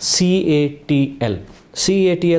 CATL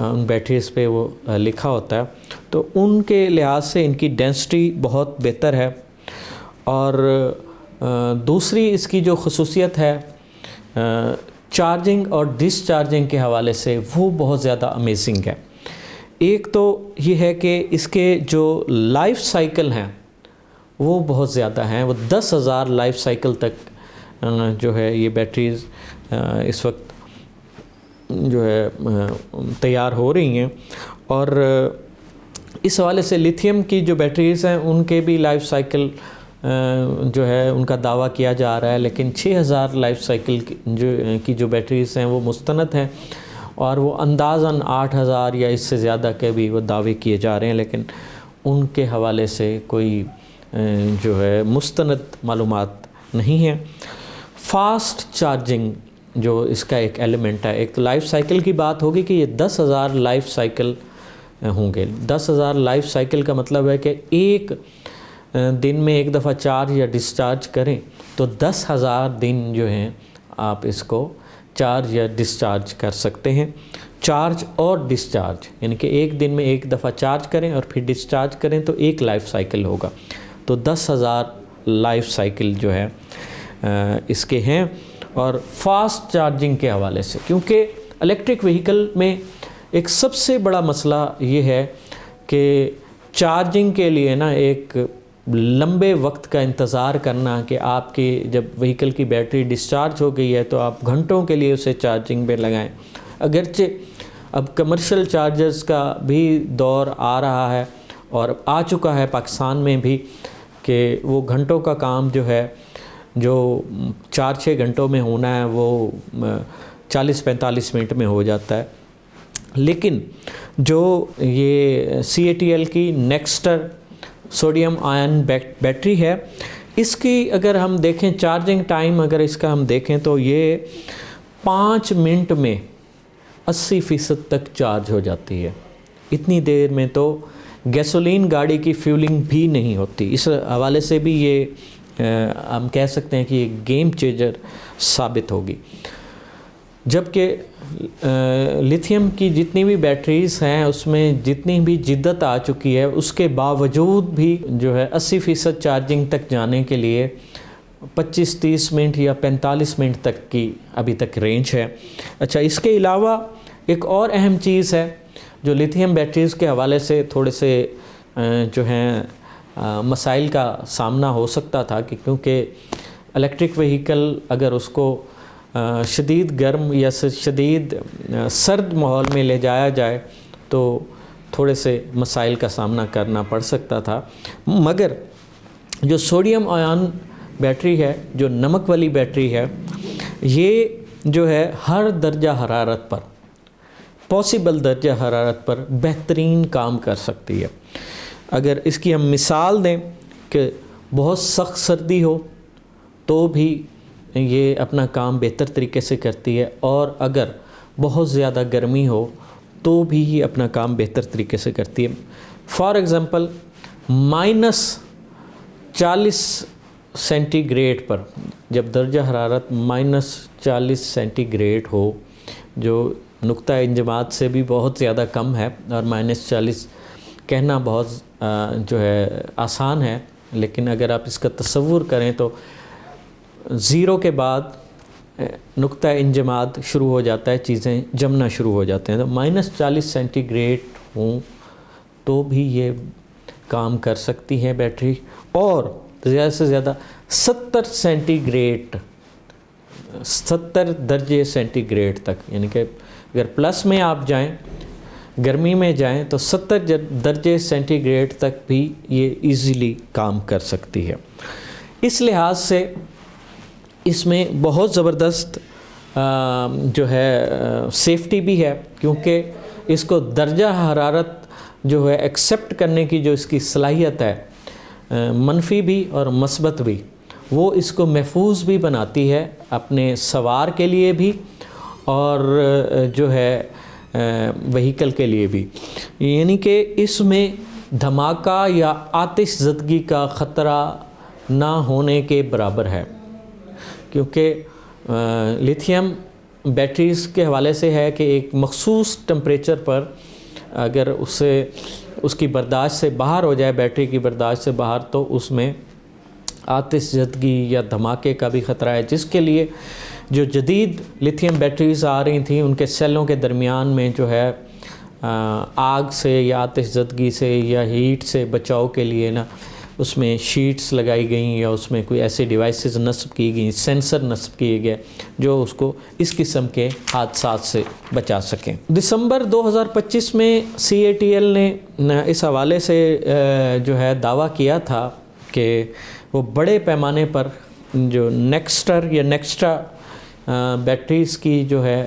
ان batteries پہ وہ لکھا ہوتا ہے، تو ان کے لحاظ سے ان کی ڈینسٹی بہت بہتر ہے. اور دوسری اس کی جو خصوصیت ہے چارجنگ اور ڈسچارجنگ کے حوالے سے، وہ بہت زیادہ امیزنگ ہے. ایک تو یہ ہے کہ اس کے جو لائف سائیکل ہیں وہ بہت زیادہ ہیں، وہ 10,000 لائف سائیکل تک جو ہے یہ بیٹریز اس وقت جو ہے تیار ہو رہی ہیں. اور اس حوالے سے لیتھیم کی جو بیٹریز ہیں ان کے بھی لائف سائیکل جو ہے ان کا دعویٰ کیا جا رہا ہے، لیکن 6,000 لائف سائیکل کی جو بیٹریز ہیں وہ مستند ہیں، اور وہ اندازاً 8,000 یا اس سے زیادہ کے بھی وہ دعوے کیے جا رہے ہیں، لیکن ان کے حوالے سے کوئی جو ہے مستند معلومات نہیں ہیں. فاسٹ چارجنگ جو اس کا ایک ایلیمنٹ ہے، ایک لائف سائیکل کی بات ہوگی کہ یہ 10,000 لائف سائیکل ہوں گے. 10,000 لائف سائیکل کا مطلب ہے کہ ایک دن میں ایک دفعہ چارج یا ڈسچارج کریں تو 10,000 دن جو ہیں آپ اس کو چارج یا ڈسچارج کر سکتے ہیں. چارج اور ڈسچارج یعنی کہ ایک دن میں ایک دفعہ چارج کریں اور پھر ڈسچارج کریں تو ایک لائف سائیکل ہوگا. تو 10,000 لائف سائیکل جو ہے اس کے ہیں. اور فاسٹ چارجنگ کے حوالے سے، کیونکہ الیکٹرک وہیکل میں ایک سب سے بڑا مسئلہ یہ ہے کہ چارجنگ کے لیے نا ایک لمبے وقت کا انتظار کرنا، کہ آپ کی جب وہیکل کی بیٹری ڈسچارج ہو گئی ہے تو آپ گھنٹوں کے لیے اسے چارجنگ پہ لگائیں. اگرچہ اب کمرشل چارجرز کا بھی دور آ رہا ہے اور آ چکا ہے پاکستان میں بھی، کہ وہ گھنٹوں کا کام جو ہے جو 4-6 گھنٹوں میں ہونا ہے وہ 40-45 منٹ میں ہو جاتا ہے. لیکن جو یہ CATL کی نیکسٹر سوڈیم آئن بیٹری ہے، اس کی اگر ہم دیکھیں چارجنگ ٹائم اگر اس کا ہم دیکھیں تو یہ 5 منٹ میں 80% تک چارج ہو جاتی ہے. اتنی دیر میں تو گیسولین گاڑی کی فیولنگ بھی نہیں ہوتی. اس حوالے سے بھی یہ ہم کہہ سکتے ہیں کہ یہ گیم چینجر ثابت ہوگی. جبکہ لیتھیم کی جتنی بھی بیٹریز ہیں اس میں جتنی بھی جدت آ چکی ہے، اس کے باوجود بھی جو ہے 80% چارجنگ تک جانے کے لیے 25-30 منٹ یا 45 منٹ تک کی ابھی تک رینج ہے. اچھا، اس کے علاوہ ایک اور اہم چیز ہے جو لیتھیم بیٹریز کے حوالے سے تھوڑے سے جو ہیں مسائل کا سامنا ہو سکتا تھا، کہ کیونکہ الیکٹرک وہیکل اگر اس کو شدید گرم یا شدید سرد ماحول میں لے جایا جائے تو تھوڑے سے مسائل کا سامنا کرنا پڑ سکتا تھا. مگر جو سوڈیم آئن بیٹری ہے، جو نمک والی بیٹری ہے، یہ جو ہے ہر درجہ حرارت پر، پاسبل درجہ حرارت پر بہترین کام کر سکتی ہے. اگر اس کی ہم مثال دیں کہ بہت سخت سردی ہو تو بھی یہ اپنا کام بہتر طریقے سے کرتی ہے، اور اگر بہت زیادہ گرمی ہو تو بھی یہ اپنا کام بہتر طریقے سے کرتی ہے. فار ایگزامپل -40 سینٹی گریڈ پر، جب درجہ حرارت -40 سینٹی گریڈ ہو، جو نقطہ انجماد سے بھی بہت زیادہ کم ہے، اور -40 کہنا بہت جو ہے آسان ہے، لیکن اگر آپ اس کا تصور کریں تو 0 کے بعد نقطہ انجماد شروع ہو جاتا ہے، چیزیں جمنا شروع ہو جاتے ہیں. تو -40 سینٹی گریڈ ہوں تو بھی یہ کام کر سکتی ہے بیٹری. اور زیادہ سے زیادہ 70 سینٹی گریڈ، 70 درجے سینٹی گریڈ تک، یعنی کہ اگر پلس میں آپ جائیں، گرمی میں جائیں تو 70 درجے سینٹی گریڈ تک بھی یہ ایزیلی کام کر سکتی ہے. اس لحاظ سے اس میں بہت زبردست جو ہے سیفٹی بھی ہے، کیونکہ اس کو درجہ حرارت جو ہے ایکسیپٹ کرنے کی جو اس کی صلاحیت ہے، منفی بھی اور مثبت بھی، وہ اس کو محفوظ بھی بناتی ہے اپنے سوار کے لیے بھی اور جو ہے وہیکل کے لیے بھی. یعنی کہ اس میں دھماکہ یا آتش زدگی کا خطرہ نہ ہونے کے برابر ہے، کیونکہ لیتھیم بیٹریز کے حوالے سے ہے کہ ایک مخصوص ٹمپریچر پر اگر اس کی برداشت سے باہر ہو جائے، بیٹری کی برداشت سے باہر، تو اس میں آتش زدگی یا دھماکے کا بھی خطرہ ہے، جس کے لیے جو جدید لیتھیم بیٹریز آ رہی تھیں ان کے سیلوں کے درمیان میں جو ہے آگ سے یا آتش زدگی سے یا ہیٹ سے بچاؤ کے لیے نا اس میں شیٹس لگائی گئیں یا اس میں کوئی ایسی ڈیوائسز نصب کی گئیں، سینسر نصب کیے گئے جو اس کو اس قسم کے حادثات سے بچا سکیں۔ دسمبر 2025 میں CATL نے اس حوالے سے جو ہے دعویٰ کیا تھا کہ وہ بڑے پیمانے پر جو نیکسٹر یا نیکسٹرا بیٹریز کی جو ہے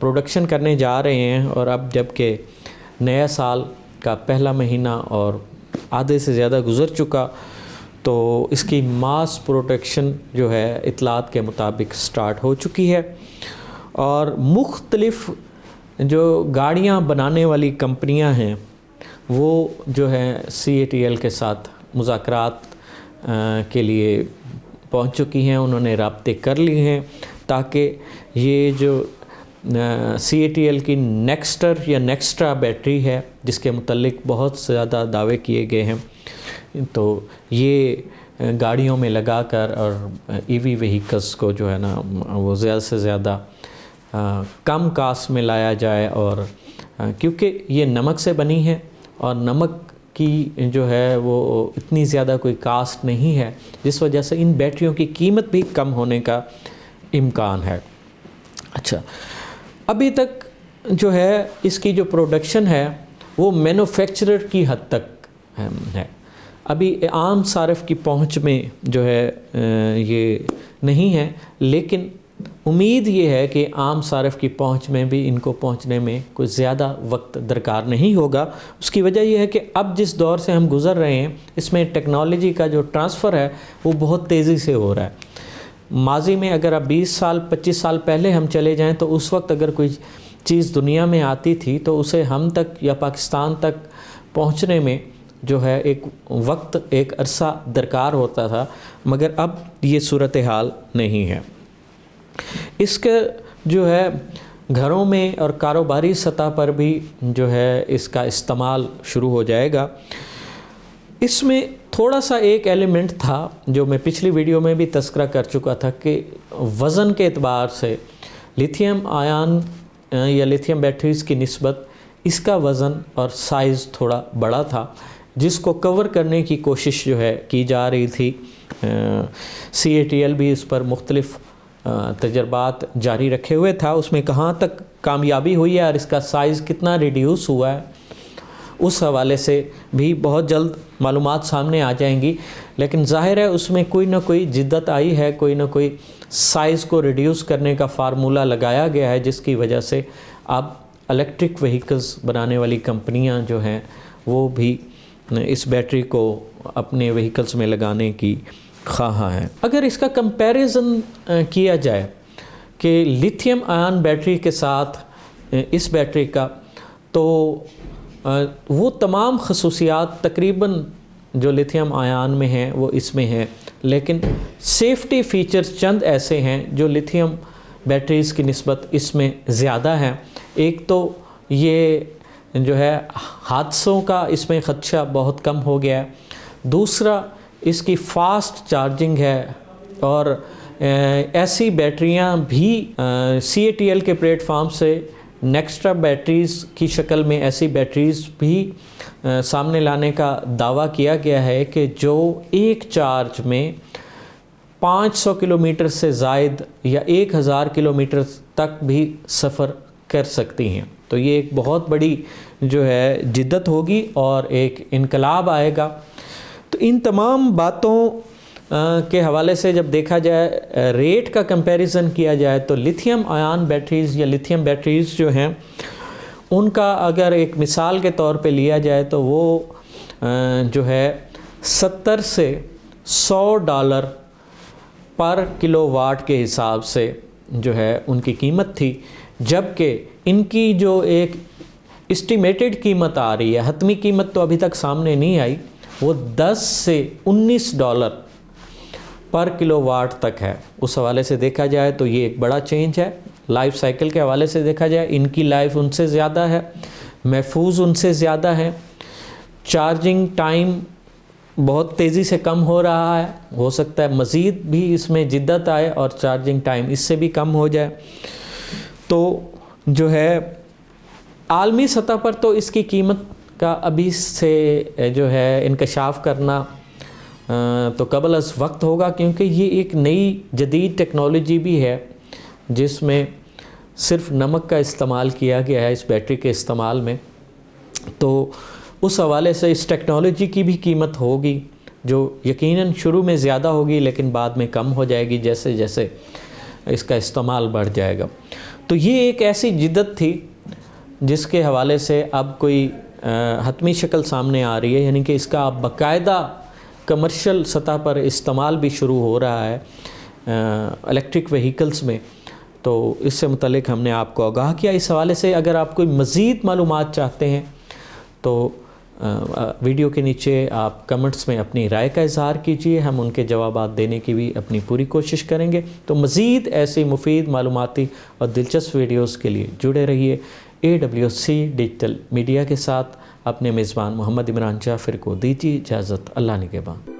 پروڈکشن کرنے جا رہے ہیں، اور اب جب کہ نیا سال کا پہلا مہینہ اور آدھے سے زیادہ گزر چکا، تو اس کی ماس پروڈکشن جو ہے اطلاعات کے مطابق سٹارٹ ہو چکی ہے، اور مختلف جو گاڑیاں بنانے والی کمپنیاں ہیں وہ جو ہے CATL کے ساتھ مذاکرات کے لیے پہنچ چکی ہیں، انہوں نے رابطے کر لی ہیں تاکہ یہ جو CATL کی نیکسٹر یا نیکسٹرا بیٹری ہے جس کے متعلق بہت زیادہ دعوے کیے گئے ہیں، تو یہ گاڑیوں میں لگا کر اور EV وہیکلس کو جو ہے نا وہ زیادہ سے زیادہ کم کاسٹ میں لایا جائے، اور کیونکہ یہ نمک سے بنی ہے اور نمک کی جو ہے وہ اتنی زیادہ کوئی کاسٹ نہیں ہے، جس وجہ سے ان بیٹریوں کی قیمت بھی کم ہونے کا امکان ہے۔ اچھا، ابھی تک جو ہے اس کی جو پروڈکشن ہے وہ مینوفیکچرر کی حد تک ہے، ابھی عام صارف کی پہنچ میں جو ہے یہ نہیں ہے، لیکن امید یہ ہے کہ عام صارف کی پہنچ میں بھی ان کو پہنچنے میں کوئی زیادہ وقت درکار نہیں ہوگا۔ اس کی وجہ یہ ہے کہ اب جس دور سے ہم گزر رہے ہیں اس میں ٹیکنالوجی کا جو ٹرانسفر ہے وہ بہت تیزی سے ہو رہا ہے۔ ماضی میں اگر اب 20 سال 25 سال پہلے ہم چلے جائیں تو اس وقت اگر کوئی چیز دنیا میں آتی تھی تو اسے ہم تک یا پاکستان تک پہنچنے میں جو ہے ایک وقت ایک عرصہ درکار ہوتا تھا، مگر اب یہ صورتحال نہیں ہے۔ اس کے جو ہے گھروں میں اور کاروباری سطح پر بھی جو ہے اس کا استعمال شروع ہو جائے گا۔ اس میں تھوڑا سا ایک ایلیمنٹ تھا جو میں پچھلی ویڈیو میں بھی تذکرہ کر چکا تھا کہ وزن کے اعتبار سے لیتھیم آئن یا لیتھیم بیٹریز کی نسبت اس کا وزن اور سائز تھوڑا بڑا تھا، جس کو کور کرنے کی کوشش جو ہے کی جا رہی تھی۔ CATL بھی اس پر مختلف تجربات جاری رکھے ہوئے تھا، اس میں کہاں تک کامیابی ہوئی ہے اور اس کا سائز کتنا ریڈیوس ہوا ہے اس حوالے سے بھی بہت جلد معلومات سامنے آ جائیں گی، لیکن ظاہر ہے اس میں کوئی نہ کوئی جدت آئی ہے، کوئی نہ کوئی سائز کو ریڈیوس کرنے کا فارمولہ لگایا گیا ہے، جس کی وجہ سے اب الیکٹرک وہیکلز بنانے والی کمپنیاں جو ہیں وہ بھی اس بیٹری کو اپنے وہیکلز میں لگانے کی خواہاں ہیں۔ اگر اس کا کمپیریزن کیا جائے کہ لیتھیم آئن بیٹری کے ساتھ اس بیٹری کا، تو وہ تمام خصوصیات تقریباً جو لیتھیم آئن میں ہیں وہ اس میں ہیں، لیکن سیفٹی فیچرز چند ایسے ہیں جو لیتھیم بیٹریز کی نسبت اس میں زیادہ ہیں۔ ایک تو یہ جو ہے حادثوں کا اس میں خدشہ بہت کم ہو گیا ہے، دوسرا اس کی فاسٹ چارجنگ ہے، اور ایسی بیٹریاں بھی CATL کے پلیٹ فارم سے نیکسٹرا بیٹریز کی شکل میں ایسی بیٹریز بھی سامنے لانے کا دعویٰ کیا گیا ہے کہ جو ایک چارج میں 500 کلومیٹر سے زائد یا 1000 کلومیٹر تک بھی سفر کر سکتی ہیں۔ تو یہ ایک بہت بڑی جو ہے جدت ہوگی اور ایک انقلاب آئے گا۔ تو ان تمام باتوں کے حوالے سے جب دیکھا جائے، ریٹ کا کمپیریزن کیا جائے، تو لیتھیم آئن بیٹریز یا لیتھیم بیٹریز جو ہیں ان کا اگر ایک مثال کے طور پہ لیا جائے تو وہ جو ہے 70 سے $100 پر کلو واٹ کے حساب سے جو ہے ان کی قیمت تھی، جبکہ ان کی جو ایک اسٹیمیٹڈ قیمت آ رہی ہے، حتمی قیمت تو ابھی تک سامنے نہیں آئی، وہ $10 سے $19 پر کلو واٹ تک ہے۔ اس حوالے سے دیکھا جائے تو یہ ایک بڑا چینج ہے لائف سائیکل کے حوالے سے دیکھا جائے ان کی لائف ان سے زیادہ ہے، محفوظ ان سے زیادہ ہے، چارجنگ ٹائم بہت تیزی سے کم ہو رہا ہے، ہو سکتا ہے مزید بھی اس میں جدت آئے اور چارجنگ ٹائم اس سے بھی کم ہو جائے۔ تو جو ہے عالمی سطح پر تو اس کی قیمت کا ابھی سے جو ہے انکشاف کرنا تو قبل از وقت ہوگا، کیونکہ یہ ایک نئی جدید ٹیکنالوجی بھی ہے جس میں صرف نمک کا استعمال کیا گیا ہے اس بیٹری کے استعمال میں۔ تو اس حوالے سے اس ٹیکنالوجی کی بھی قیمت ہوگی جو یقیناً شروع میں زیادہ ہوگی لیکن بعد میں کم ہو جائے گی جیسے جیسے اس کا استعمال بڑھ جائے گا۔ تو یہ ایک ایسی جدت تھی جس کے حوالے سے اب کوئی حتمی شکل سامنے آ رہی ہے، یعنی کہ اس کا اب باقاعدہ کمرشل سطح پر استعمال بھی شروع ہو رہا ہے الیکٹرک وہیکلز میں۔ تو اس سے متعلق ہم نے آپ کو آگاہ کیا۔ اس حوالے سے اگر آپ کوئی مزید معلومات چاہتے ہیں تو ویڈیو کے نیچے آپ کمنٹس میں اپنی رائے کا اظہار کیجئے، ہم ان کے جوابات دینے کی بھی اپنی پوری کوشش کریں گے۔ تو مزید ایسی مفید معلوماتی اور دلچسپ ویڈیوز کے لیے جڑے رہیے AWC ڈیجیٹل میڈیا کے ساتھ۔ اپنے میزبان محمد عمران جعفر کو دیجیے اجازت، اللہ نگہبان۔